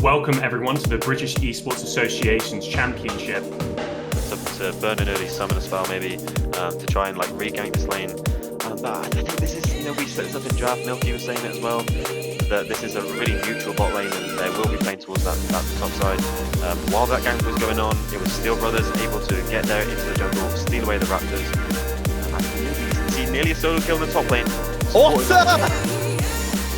Welcome everyone to the British Esports Association's Championship. To burn an early summon spell maybe to try and like regank this lane. But I think this is, we set this up in draft. Milky was saying it as well, that this is a really neutral bot lane and they will be playing towards that top side. While that gank was going on, it was Steel Brothers able to get there into the jungle, steal away the Raptors. See nearly a solo kill in the top lane.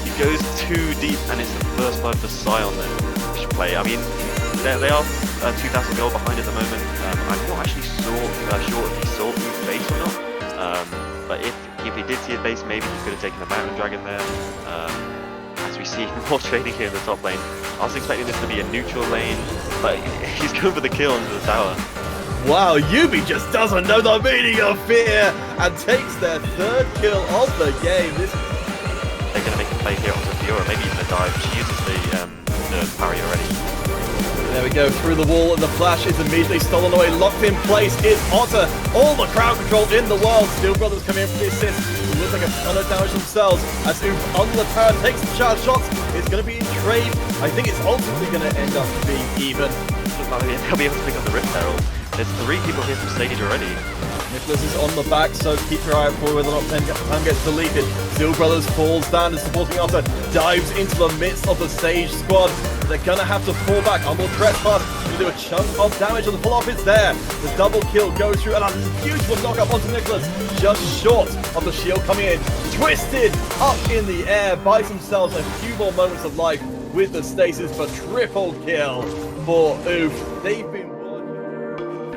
He goes too deep and it's the first blood for Sion then. Play. I mean, they are 2,000 gold behind at the moment. I'm not actually sure if he saw Oof's base or not. But if he did see a base, maybe he could have taken the Mountain Dragon there. As we see more trading here in the top lane. I was expecting this to be a neutral lane, but he's going for the kill into the tower. Wow, Yubi just doesn't know the meaning of fear and takes their third kill of the game. They're going to make a play here onto Fiora, maybe even a dive. She uses the parry already. There we go, through the wall, and the flash is immediately stolen away. Locked in place is Otter. All the crowd control in the world. Steel Brothers come in for the assist. It looks like a ton of damage themselves. As Oof on the tower takes the charge shots. It's going to be in trade. I think it's ultimately going to end up being even. Looks like they'll be able to pick up the Rift Herald. There's 3 people here from stage already. Nicholas is on the back, so keep your eye out for whether or not time gets deleted. Steel Brothers falls down and supporting Otter dives into the midst of the Sage squad. They're gonna have to fall back. Humble trespass to do a chunk of damage, and the pull-off is there. The double kill goes through, and a beautiful knock-up onto Nicholas, just short of the shield coming in. Twisted up in the air, buys themselves a few more moments of life with the stasis, but triple kill for Oof. They've been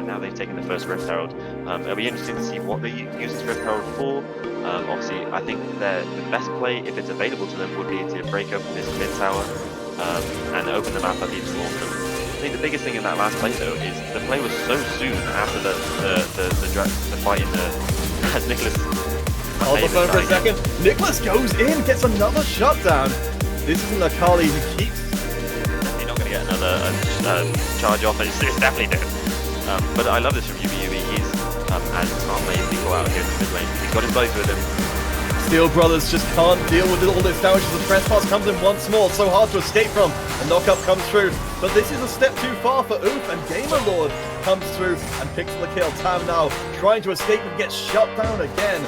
now they've taken the first Rift Herald. It'll be interesting to see what they use this Rift Herald for. Obviously, I think the best play, if it's available to them, would be to break open this mid tower and open the map up even more. I think the biggest thing in that last play, though, is the play was so soon after the fight in the as Nicholas. Hold the phone for a second. Nicholas goes in, gets another shutdown. This isn't a Kali who keeps. You're not going to get another charge off. It's definitely dead. But I love this from Yubi. He's as can't lay people out here in the mid lane. He's got his both with him. Steel Brothers just can't deal with all this damage as the trespass comes in once more. So hard to escape from. A knock-up comes through. But this is a step too far for Oof, and Gamer Lord comes through and picks the kill. Tam now trying to escape and gets shut down again.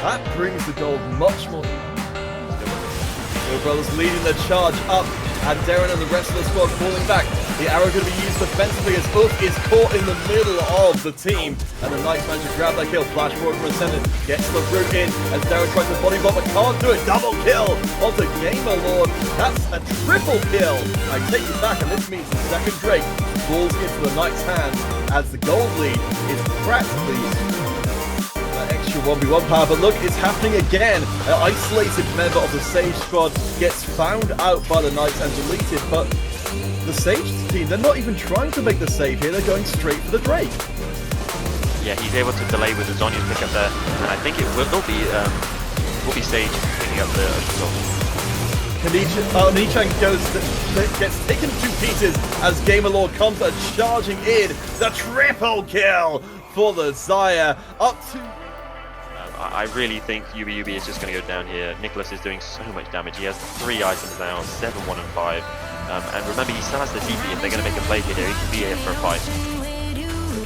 That brings the gold much more. Steel Brothers leading the charge up, and Darren and the rest of the squad falling back. The arrow going to be used defensively as Oof is caught in the middle of the team. And the Knights manage to grab that kill. Flash forward from Ascendant, gets the root in as Darren tries to body block but can't do it. Double kill onto Gamer Lord. That's a triple kill. I take it back, and this means the second Drake falls into the Knights' hands as the gold lead is practically extra 1v1 power. But look, it's happening again. An isolated member of the Sage squad gets found out by the Knights and deleted, but the Sage team, they're not even trying to make the save here, they're going straight for the Drake. Yeah, he's able to delay with the Zhonya's pick up there, and I think it will be Sage picking up the shot. Nichan gets taken to pieces as Gamer Lord comes charging in. The triple kill for the Xayah, up to... I really think Yubi is just going to go down here. Nicholas is doing so much damage. He has 3 items now, 7, 1 and 5. And remember, he still has the TP. If they're going to make a play here, he can be here for a fight.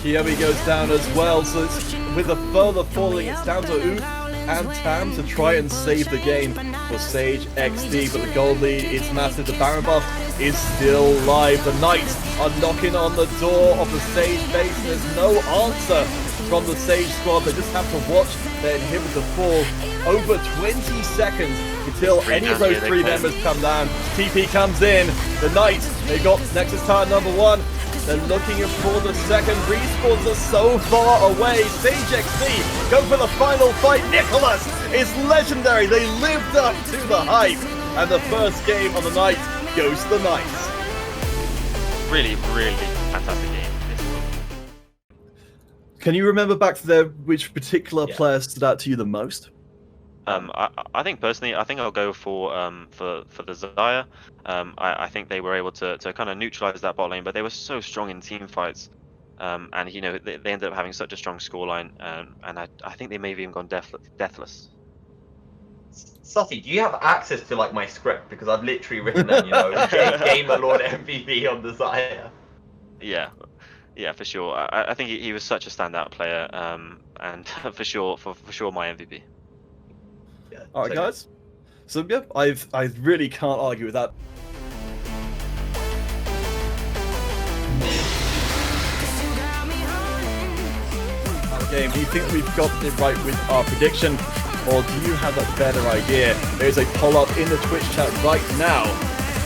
Kiyomi goes down as well, so it's, with the further falling, it's down to Oof and Tam to try and save the game for Sage XD, but the gold lead is massive. The Baron buff is still live. The Knights are knocking on the door of the Sage base, and there's no answer from the Sage squad. They just have to watch their inhibitor fall. Over 20 seconds until any of those 3 members come down. TP comes in. The Knights, they got Nexus Tower number 1. They're looking for the second. Respawns are so far away. Sage XD go for the final fight. Nicholas is legendary. They lived up to the hype. And the first game of the night goes to the Knights. Really, really fantastic game. Can you remember back to there which particular player stood out to you the most? I think personally, I think I'll go for the Xayah. I think they were able to kind of neutralize that bot lane, but they were so strong in team fights. And they ended up having such a strong scoreline, and I think they may have even gone deathless. Suttie, do you have access to like my script? Because I've literally written down, you know, Gamer Lord MVP on the Zaya. Yeah, yeah, for sure. I think he was such a standout player, and for sure my MVP. Yeah, All right, so guys. So yeah, I really can't argue with that. Game, do you think we've got it right with our prediction, or do you have a better idea? There's a poll up in the Twitch chat right now,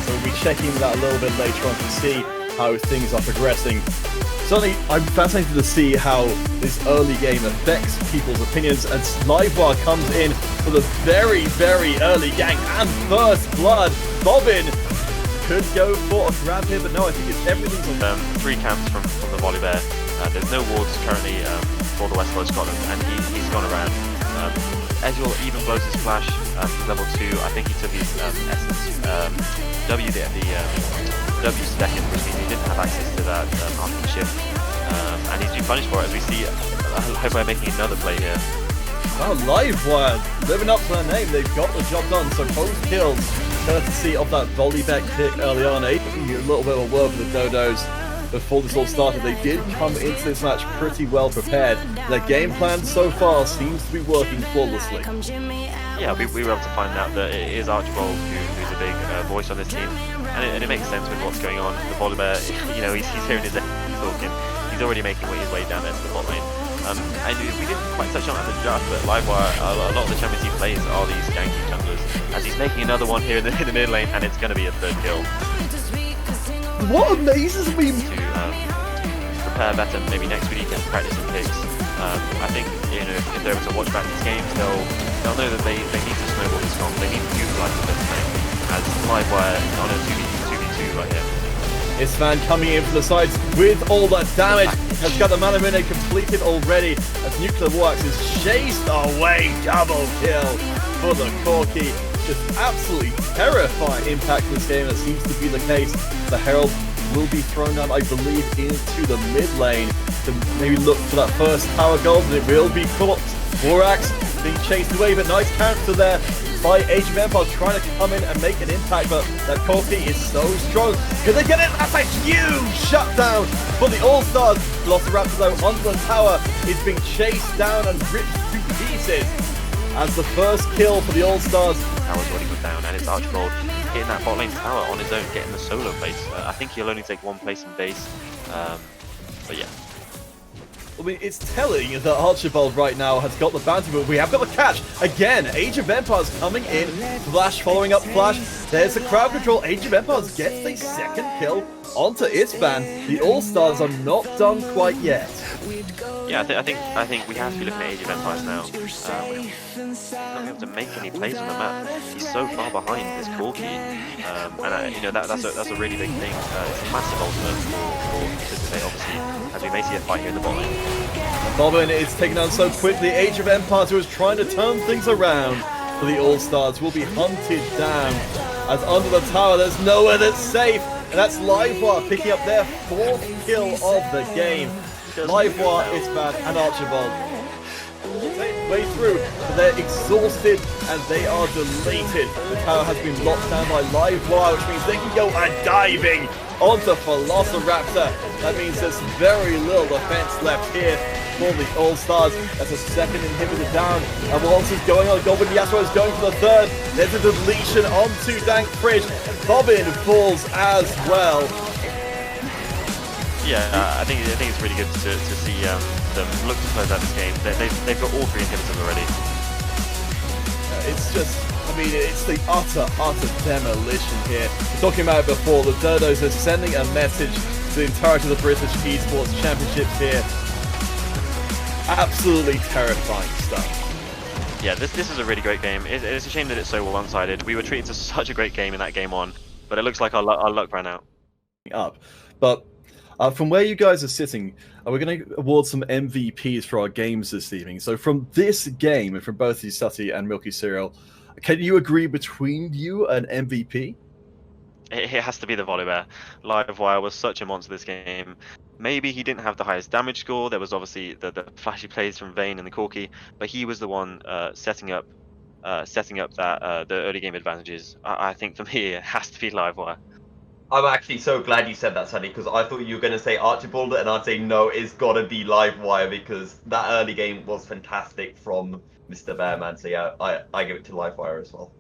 so we'll be checking that a little bit later on to see how things are progressing. Certainly, I'm fascinated to see how this early game affects people's opinions as Livewire comes in for the very, very early gank and first blood. Bobbin could go for a grab here, but no, I think it's everything's on. 3 camps from the volley bear. There's no wards currently for the West Coast Scotland, and he's gone around. Ezreal even blows his flash from level 2. I think he took his essence W the W second, which means he didn't have access to that after the shift, and he's been punished for it. As we see, I hope I'm making another play here. Wow, Livewire living up to their name. They've got the job done. So both kills, courtesy of that volley back pick early on. A little bit of a word for the Dodos. Before this all started, they did come into this match pretty well prepared. Their game plan so far seems to be working flawlessly. Yeah, we were able to find out that it is Archibald who's a big voice on this team, and it makes sense with what's going on. The volley bear, you know, he's hearing his talking. He's already making his way down there to the bot lane. And we didn't quite touch on it at the draft, but Livewire, a lot of the champions he plays are these ganky junglers. As he's making another one here in the mid lane, and it's going to be a 3rd kill. What amazes me! To prepare better, maybe next week and practice some picks. I think, you know, if they're able to watch back these games, they'll know that they need to snowball this comp. They need to utilize the best play as Livewire on a 2v2 right here. Isfan coming in from the sides with all that damage. Has got the Mana Mine completed already as Nuclear Warx is chased away. Double kill for the Corki. Just absolutely terrifying impact in this game. That seems to be the case. The Herald will be thrown down, I believe, into the mid lane to maybe look for that first power gold, and it will be caught. Warx being chased away, but nice counter there by Age of Empires trying to come in and make an impact, but that Corki is so strong. Can they get it? That's a huge shutdown for the All-Stars. Velociraptor, though, onto the tower, is being chased down and ripped to pieces as the first kill for the All-Stars. Tower's already put down, and it's Archibald hitting that bot lane tower on his own, getting the solo place. I think he'll only take 1 place in base, but yeah. I mean, it's telling that Archibald right now has got the bounty, but we have got the catch. Again, Age of Empires coming in. Flash following up Flash. There's the crowd control. Age of Empires gets a 2nd kill onto Isban. The All-Stars are not done quite yet. Yeah, I think we have to be looking at Age of Empires now. Not able to make any plays on the map. He's so far behind this Corki, and you know that's a really big thing. It's a massive ultimate for participate, obviously, as we may see a fight here in the bot lane. Bobbin is taken down so quickly. Age of Empires, who is trying to turn things around for the All-Stars, will be hunted down. As under the tower, there's nowhere that's safe, and that's Livewire picking up their 4th kill of the game. Livewire, Isban, and Archibald way through, but they're exhausted and they are deleted. The tower has been locked down by Livewire, which means they can go diving onto Velociraptor. That means there's very little defense left here for the All-Stars. That's a 2nd inhibitor down, and while this is going on, Goblin Yasuo is going for the 3rd. There's a deletion onto Dank Fridge. Bobbin falls as well. Yeah, I think it's really good to see them look to close out this game. They've got all 3 inhibitors already. It's just, I mean, it's the utter demolition here. We're talking about it before. The Dodos are sending a message to the entirety of the British Esports Championships here. Absolutely terrifying stuff. Yeah, this is a really great game. It's a shame that it's so one-sided. We were treated to such a great game in that game 1, but it looks like our luck ran out. But from where you guys are sitting, we're going to award some MVPs for our games this evening. So from this game, and from both you, Suttie and Milky Cereal, can you agree between you an MVP? It has to be the volley bear. Livewire was such a monster this game. Maybe he didn't have the highest damage score. There was obviously the flashy plays from Vayne and the Corki, but he was the one setting up setting up that the early game advantages, I think for me it has to be Livewire. I'm actually so glad you said that, Suttie, because I thought you were going to say Archibald, and I'd say no, it's got to be Livewire, because that early game was fantastic from Mr. Bearman. So yeah, I give it to Livewire as well.